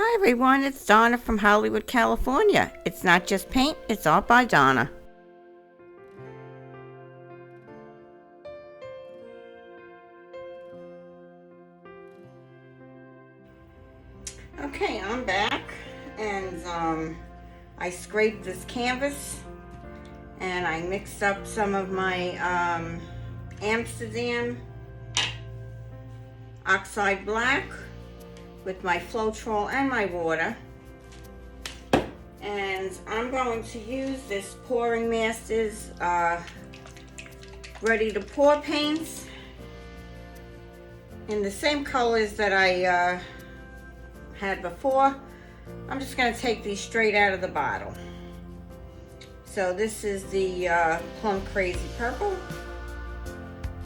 Hi everyone, it's Donna from Hollywood, California. It's not just paint, it's art by Donna. Okay, I'm back and I scraped this canvas and I mixed up some of my Amsterdam oxide black with my floetrol and my water, and I'm going to use this Pouring Masters ready to pour paints in the same colors that I had before. I'm just going to take these straight out of the bottle. So this is the Plum Crazy Purple,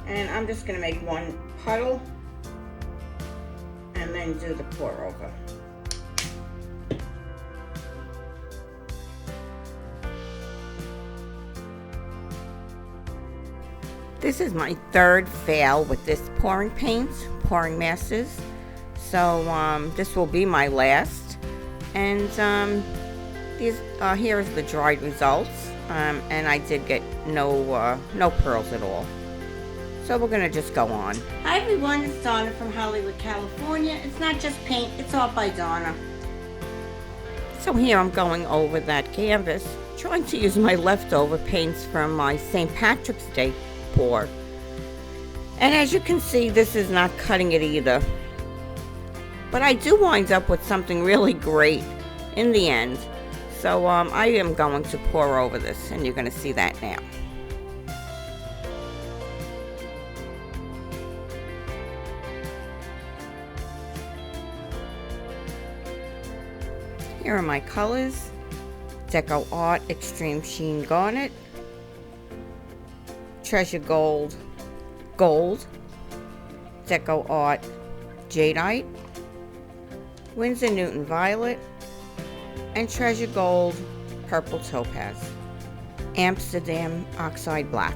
and I'm just going to make one puddle and then do the pour over. This is my third fail with this pouring Pouring Masters. So this will be my last. And here is the dried results. And I did get no pearls at all. So we're gonna just go on. Hi everyone, it's Donna from Hollywood, California. It's not just paint, it's art by Donna. So here I'm going over that canvas, trying to use my leftover paints from my St. Patrick's Day pour. And as you can see, this is not cutting it either. But I do wind up with something really great in the end. So I am going to pour over this, and you're gonna see that now. Here are my colors: Deco Art Extreme Sheen Garnet, Treasure Gold Gold, Deco Art Jadeite, Winsor Newton Violet, and Treasure Gold Purple Topaz, Amsterdam Oxide Black.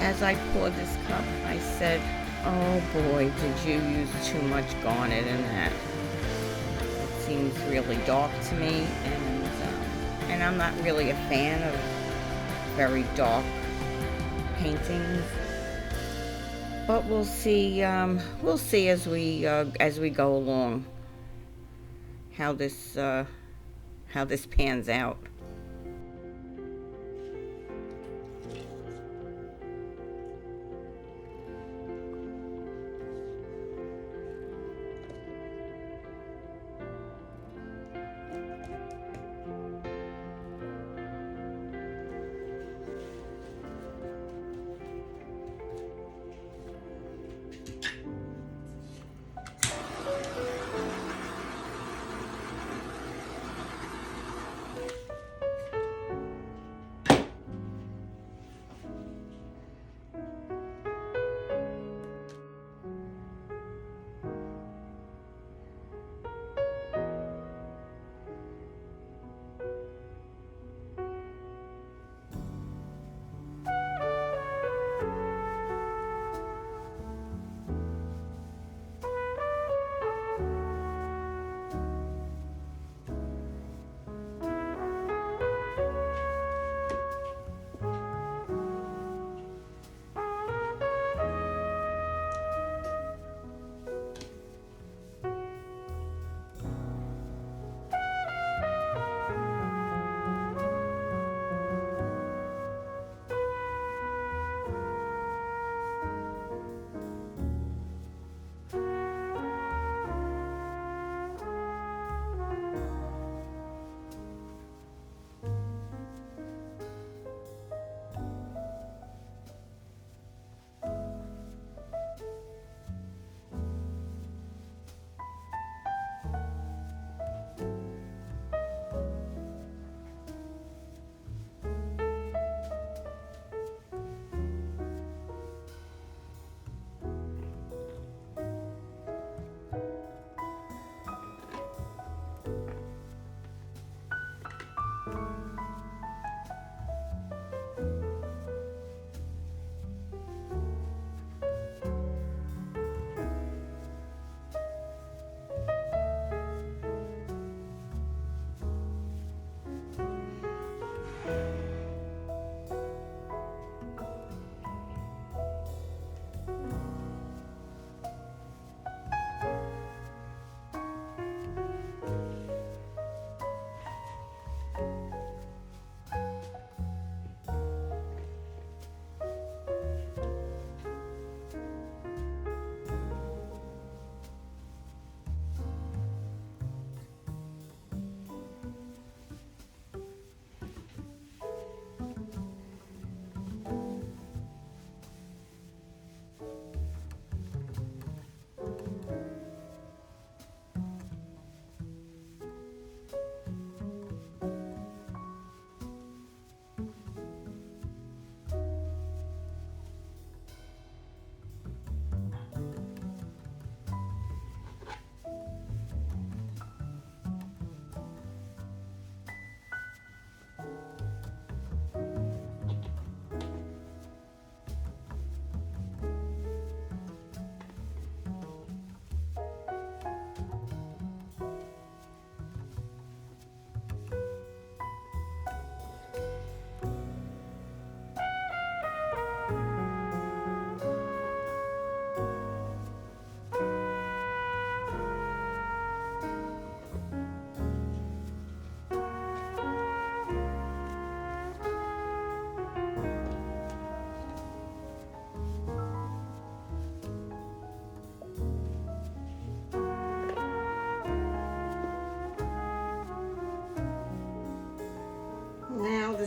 As I poured this cup, I said, oh boy, did you use too much garnet in that. It seems really dark to me, and I'm not really a fan of very dark paintings. But we'll see as we go along how this pans out.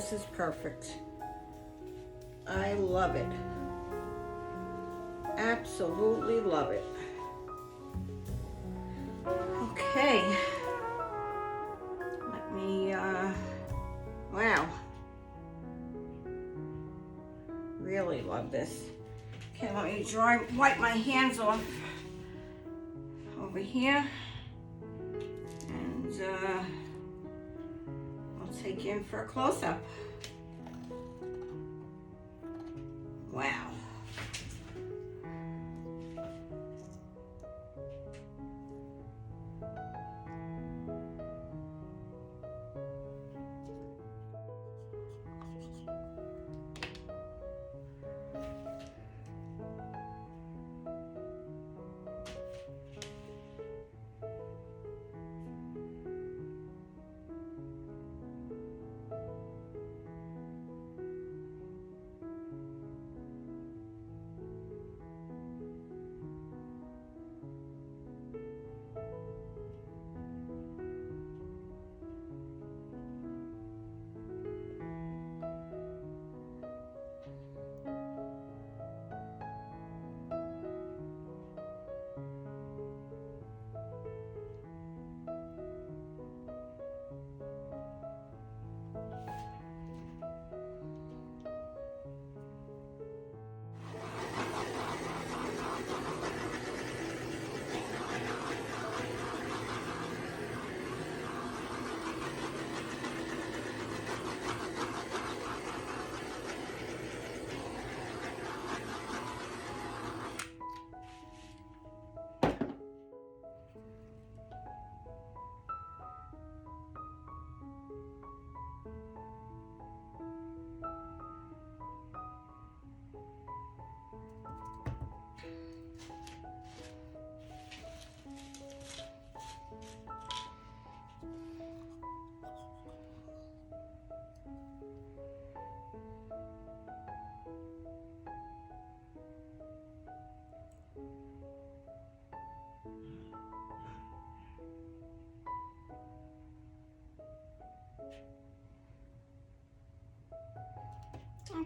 this is perfect. I love it. Absolutely love it. Okay. Let me, wow. Really love this. Okay, let me wipe my hands off over here. And, I'll take you in for a close-up. Wow.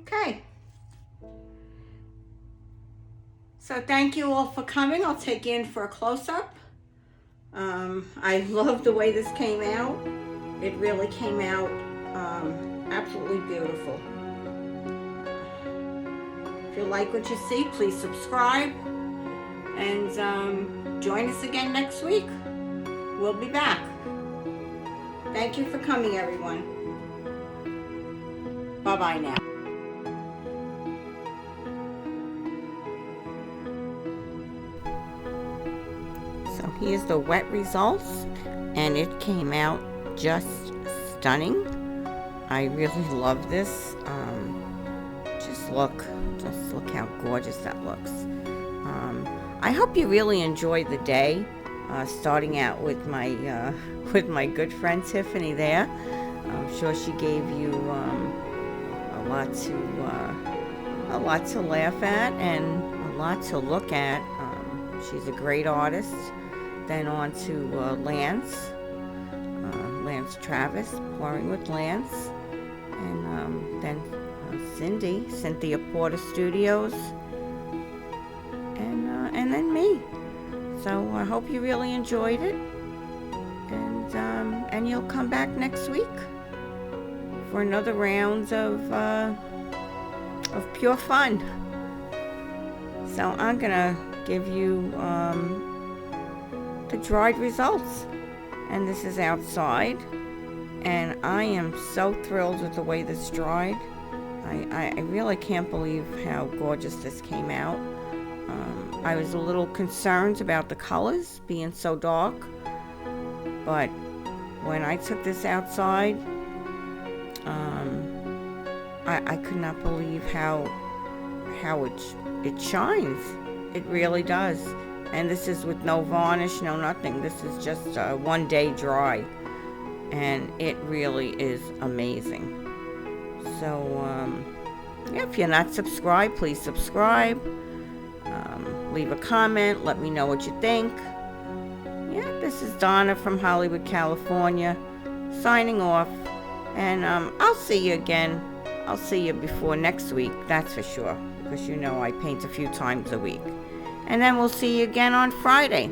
Okay. So thank you all for coming. I'll take you in for a close-up. I love the way this came out. It really came out absolutely beautiful. If you like what you see, please subscribe and join us again next week. We'll be back. Thank you for coming, everyone. Bye-bye now. So here's the wet results, and it came out just stunning. I really love this. Just look how gorgeous that looks. I hope you really enjoyed the day. Starting out with my good friend Tiffany there. I'm sure she gave you a lot to laugh at and a lot to look at. She's a great artist. Then on to Lance Travis, Pouring with Lance, and then Cynthia Porter Studios, and then me. So I hope you really enjoyed it, and you'll come back next week for another round of pure fun. So I'm gonna give you the dried results, and this is outside, and I am so thrilled with the way this dried. I really can't believe how gorgeous this came out. I was a little concerned about the colors being so dark, but when I took this outside, I could not believe how it shines. It really does. And this is with no varnish, no nothing. This is just a 1 day dry, and it really is amazing. So yeah, if you're not subscribed, please subscribe. Leave a comment, let me know what you think. Yeah, this is Donna from Hollywood, California, signing off. And I'll see you again. I'll see you before next week, that's for sure. Because you know I paint a few times a week. And then we'll see you again on Friday.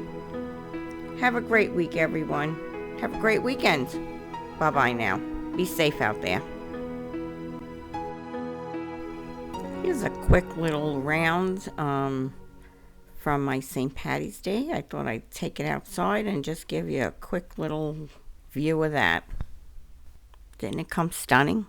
Have a great week, everyone. Have a great weekend. Bye-bye now. Be safe out there. Here's a quick little round from my St. Patty's Day. I thought I'd take it outside and just give you a quick little view of that. Didn't it come stunning?